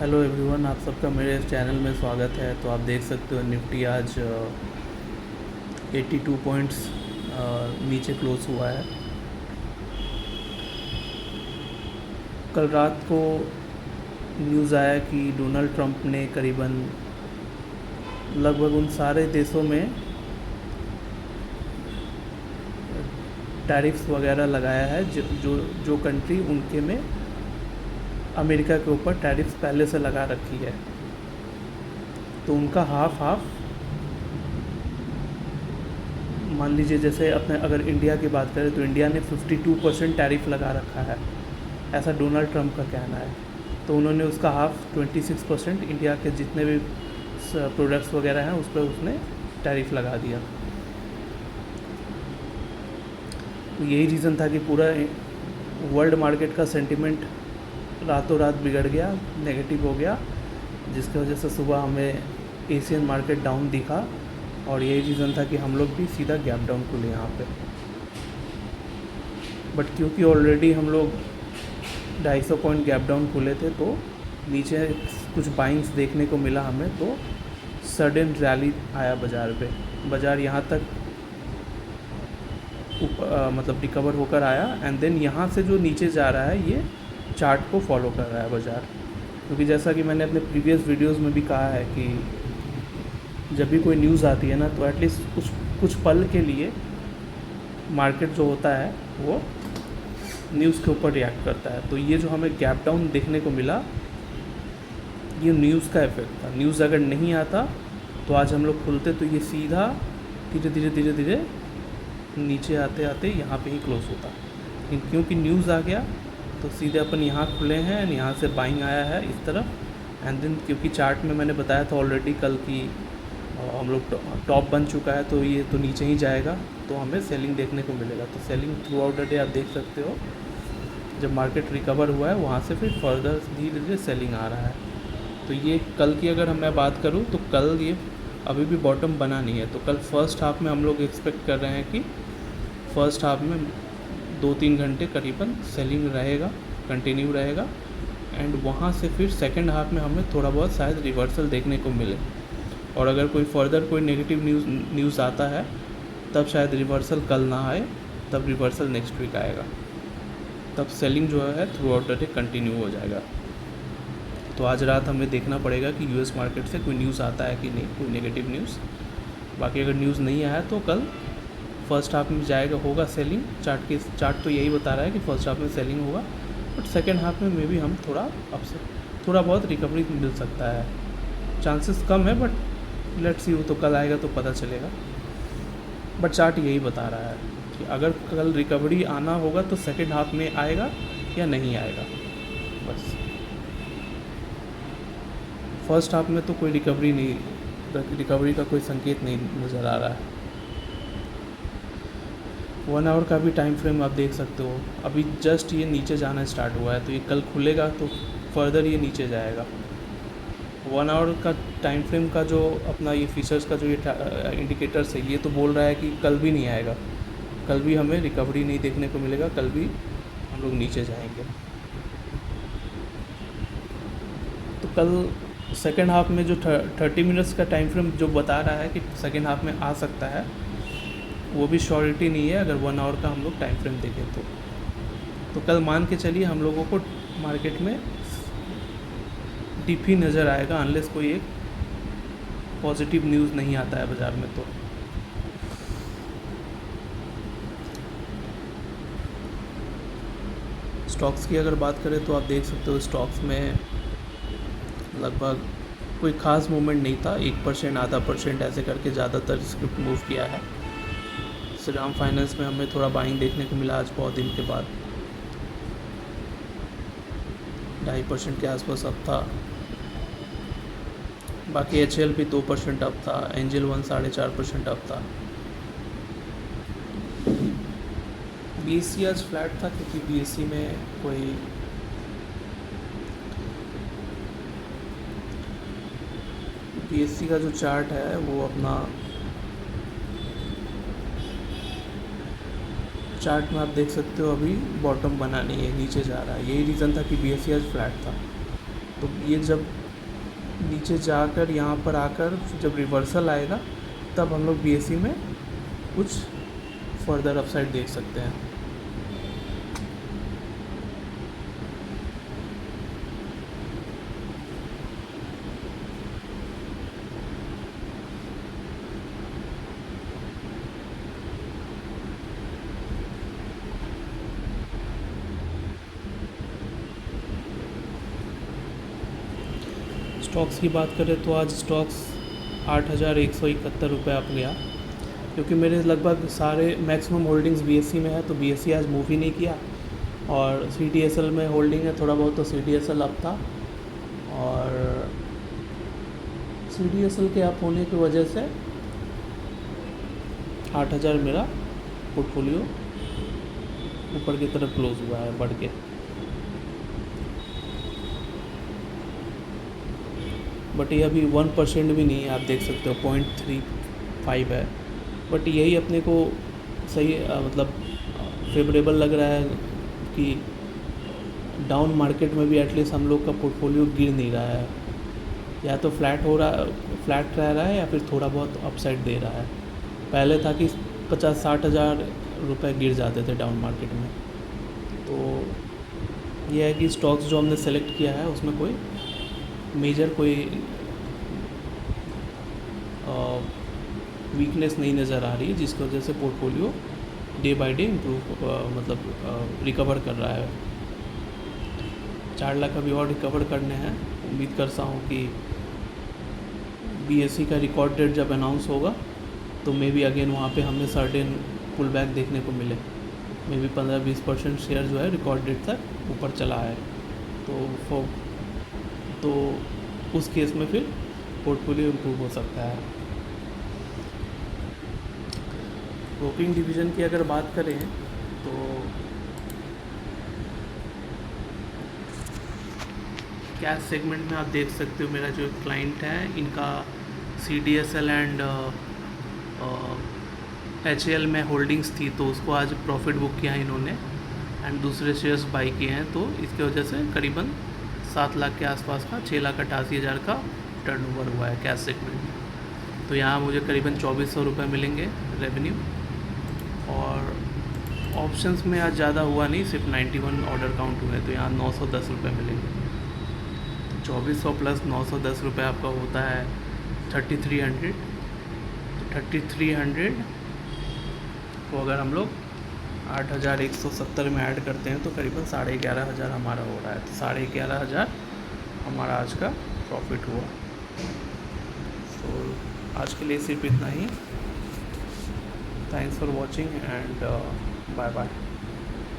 Hello everyone, आप सबका मेरे इस चैनल में स्वागत है। तो आप देख सकते हो निफ्टी आज 82 पॉइंट्स नीचे क्लोज हुआ है। कल रात को न्यूज़ आया कि डोनाल्ड ट्रंप ने करीबन लगभग उन सारे देशों में टैरिफ्स वगैरह लगाया है जो जो जो कंट्री उनके में अमेरिका के ऊपर टैरिफ्स पहले से लगा रखी है। तो उनका हाफ हाफ, मान लीजिए जैसे अपने अगर इंडिया की बात करें तो इंडिया ने 52% टैरिफ लगा रखा है, ऐसा डोनाल्ड ट्रंप का कहना है। तो उन्होंने उसका हाफ 26% इंडिया के जितने भी प्रोडक्ट्स वगैरह हैं उस पर उसने टैरिफ लगा दिया। तो यही रीज़न था कि पूरा वर्ल्ड मार्केट का सेंटिमेंट रातों रात बिगड़ गया, नेगेटिव हो गया, जिसकी वजह से सुबह हमें एशियन मार्केट डाउन दिखा। और यही रीज़न था कि हम लोग भी सीधा गैप डाउन खुले यहाँ पे। बट क्योंकि ऑलरेडी हम लोग 250 पॉइंट गैप डाउन खुले थे, तो नीचे कुछ बाइंग्स देखने को मिला हमें। तो सडन रैली आया बाज़ार पे, बाज़ार यहाँ तक मतलब रिकवर होकर आया। एंड देन यहाँ से जो नीचे जा रहा है ये चार्ट को फॉलो कर रहा है बाज़ार। क्योंकि जैसा कि मैंने अपने प्रीवियस वीडियोस में भी कहा है कि जब भी कोई न्यूज़ आती है ना, तो एटलीस्ट कुछ पल के लिए मार्केट जो होता है वो न्यूज़ के ऊपर रिएक्ट करता है। तो ये जो हमें गैप डाउन देखने को मिला, ये न्यूज़ का इफेक्ट था। न्यूज़ अगर नहीं आता तो आज हम लोग खुलते तो ये सीधा धीरे धीरे धीरे धीरे नीचे आते आते यहाँ पे ही क्लोज होता। लेकिन क्योंकि न्यूज़ आ गया तो सीधे अपन यहाँ खुले हैं एंड यहाँ से बाइंग आया है इस तरफ। एंड देन क्योंकि चार्ट में मैंने बताया था ऑलरेडी कल की हम लोग टॉप बन चुका है, तो ये तो नीचे ही जाएगा, तो हमें सेलिंग देखने को मिलेगा। तो selling through out the day आप देख सकते हो, जब मार्केट रिकवर हुआ है वहाँ से फिर फर्दर धीरे धीरे सेलिंग आ रहा है। तो ये कल की अगर मैं बात करूँ तो कल ये अभी भी बॉटम बना नहीं है। तो कल फर्स्ट हाफ में हम लोग एक्सपेक्ट कर रहे हैं कि फर्स्ट हाफ में 2-3 घंटे करीबन सेलिंग रहेगा, कंटिन्यू रहेगा। एंड वहाँ से फिर सेकंड हाफ में हमें थोड़ा बहुत शायद रिवर्सल देखने को मिले। और अगर कोई फर्दर कोई नेगेटिव न्यूज़ आता है तब शायद रिवर्सल कल ना आए, तब रिवर्सल नेक्स्ट वीक आएगा। तब सेलिंग जो है through out the day continue हो जाएगा। तो आज रात हमें देखना पड़ेगा कि यूएस मार्केट से कोई न्यूज़ आता है कि नहीं, कोई नेगेटिव न्यूज़। बाकी अगर न्यूज़ नहीं आया तो कल फर्स्ट हाफ में जाएगा, होगा सेलिंग। चार्ट तो यही बता रहा है कि फर्स्ट हाफ में सेलिंग होगा, बट सेकेंड हाफ में मे बी हम थोड़ा बहुत रिकवरी मिल सकता है। चांसेस कम है, बट लेट्स सी, वो तो कल आएगा तो पता चलेगा। बट चार्ट यही बता रहा है कि अगर कल रिकवरी आना होगा तो सेकेंड हाफ में आएगा या नहीं आएगा। बस फर्स्ट हाफ में तो कोई रिकवरी का कोई संकेत नहीं नज़र आ रहा है। 1 आवर का भी टाइम फ्रेम आप देख सकते हो, अभी जस्ट ये नीचे जाना स्टार्ट हुआ है। तो ये कल खुलेगा तो फर्दर ये नीचे जाएगा। 1 आवर का टाइम फ्रेम का जो अपना ये फीचर्स का जो ये इंडिकेटर्स है, ये तो बोल रहा है कि कल भी नहीं आएगा, कल भी हमें रिकवरी नहीं देखने को मिलेगा, कल भी हम लोग नीचे जाएंगे। तो कल सेकेंड हाफ में जो 30 मिनट्स का टाइम फ्रेम जो बता रहा है कि सेकेंड हाफ में आ सकता है, वो भी श्योरिटी नहीं है। अगर 1 आवर का हम लोग टाइम फ्रेम देखें तो कल मान के चलिए हम लोगों को मार्केट में डिप ही नज़र आएगा, अनलेस कोई एक पॉजिटिव न्यूज़ नहीं आता है बाज़ार में। तो स्टॉक्स की अगर बात करें तो आप देख सकते हो स्टॉक्स में लगभग कोई ख़ास मूवमेंट नहीं था। 1%, आधा परसेंट ऐसे करके ज़्यादातर स्क्रिप्ट मूव किया है। श्रीराम फाइनेंस में हमें थोड़ा बाइंग देखने को मिला आज बहुत दिन के बाद, 2.5% के आसपास अप था। बाकी HL भी 2% अप था, एंजल 1 4.5% अप था। BSE आज फ्लैट था क्योंकि BSE में कोई BSE का जो चार्ट है वो अपना चार्ट में आप देख सकते हो अभी बॉटम बना नहीं है, नीचे जा रहा है। यही रीज़न था कि BSE आज फ्लैट था। तो ये जब नीचे जाकर यहाँ पर आकर जब रिवर्सल आएगा तब हम लोग BSE में कुछ फर्दर अपसाइड देख सकते हैं। स्टॉक्स की बात करें तो आज स्टॉक्स 8,171 रुपये अप गया, क्योंकि मेरे लगभग सारे मैक्सिमम होल्डिंग्स BSE में है, तो BSE आज मूव ही नहीं किया। और CDSL में होल्डिंग है थोड़ा बहुत, तो CDSL अप था, और CDSL के अप होने की वजह से 8,000 मेरा पोर्टफोलियो ऊपर की तरफ क्लोज हुआ है बढ़ के। बट ये अभी 1% भी नहीं है, आप देख सकते हो 0.35 है। बट यही अपने को सही मतलब फेवरेबल लग रहा है कि डाउन मार्केट में भी एटलीस्ट हम लोग का पोर्टफोलियो गिर नहीं रहा है, या तो फ्लैट रह रहा है या फिर थोड़ा बहुत अपसाइड दे रहा है। पहले था कि 50-60 हज़ार रुपये गिर जाते थे डाउन मार्केट में। तो यह है कि स्टॉक्स जो हमने सेलेक्ट किया है उसमें कोई मेजर कोई वीकनेस नहीं नज़र आ रही है, जिसकी वजह से portfolio day by day improve मतलब रिकवर कर रहा है। 4 लाख अभी और रिकवर करने हैं। उम्मीद करता हूँ कि BSE का रिकॉर्ड डेट जब अनाउंस होगा तो मे बी अगेन वहाँ पे हमें सर्टेन पुल बैक देखने को मिले। मे बी 15-20% शेयर जो है रिकॉर्ड डेट तक ऊपर चला है, तो उस केस में फिर पोर्टफोलियो इम्प्रूव हो सकता है। ब्रोकिंग डिवीज़न की अगर बात करें तो कैश सेगमेंट में आप देख सकते हो मेरा जो क्लाइंट है, इनका CDSL एंड HAL में होल्डिंग्स थी, तो उसको आज प्रॉफिट बुक किया है इन्होंने, एंड दूसरे शेयर्स बाई किए हैं। तो इसकी वजह से करीबन 7 लाख के आसपास का 6,88,000 का टर्नओवर हुआ है कैश सेगमेंट में। तो यहाँ मुझे करीबन 2,400 रुपये मिलेंगे रेवेन्यू। और ऑप्शंस में आज ज़्यादा हुआ नहीं, सिर्फ 91 ऑर्डर काउंट हुए, तो यहाँ 910 रुपये मिलेंगे। 2,400 प्लस 910 रुपये आपका होता है 3,300। तो 3,300 को अगर हम लोग 8,170 में ऐड करते हैं तो करीबन 11,500 हमारा हो रहा है। तो 11,500 हमारा आज का प्रॉफिट हुआ। तो आज के लिए सिर्फ इतना ही। Thanks for watching and bye bye.